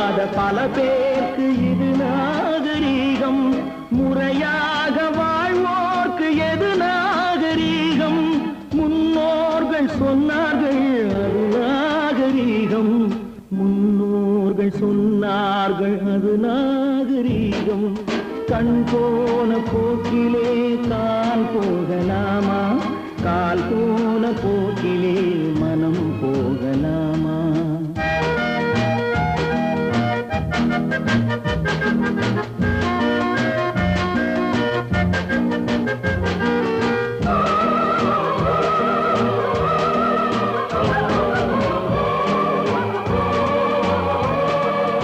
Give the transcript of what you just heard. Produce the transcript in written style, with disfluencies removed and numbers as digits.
தெரியாத பல பேருக்கு இது நாகரீகம். முறையாக வாழ்வோர்க்கு எது நாகரீகம்? முன்னோர்கள் சொன்னார்கள் அது நாகரீகம். முன்னோர்கள் சொன்னார்கள் அது நாகரீகம். கண் போன போக்கிலே கால் போகலாமா? கால் போன போக்கிலே மனம் போகலாமா?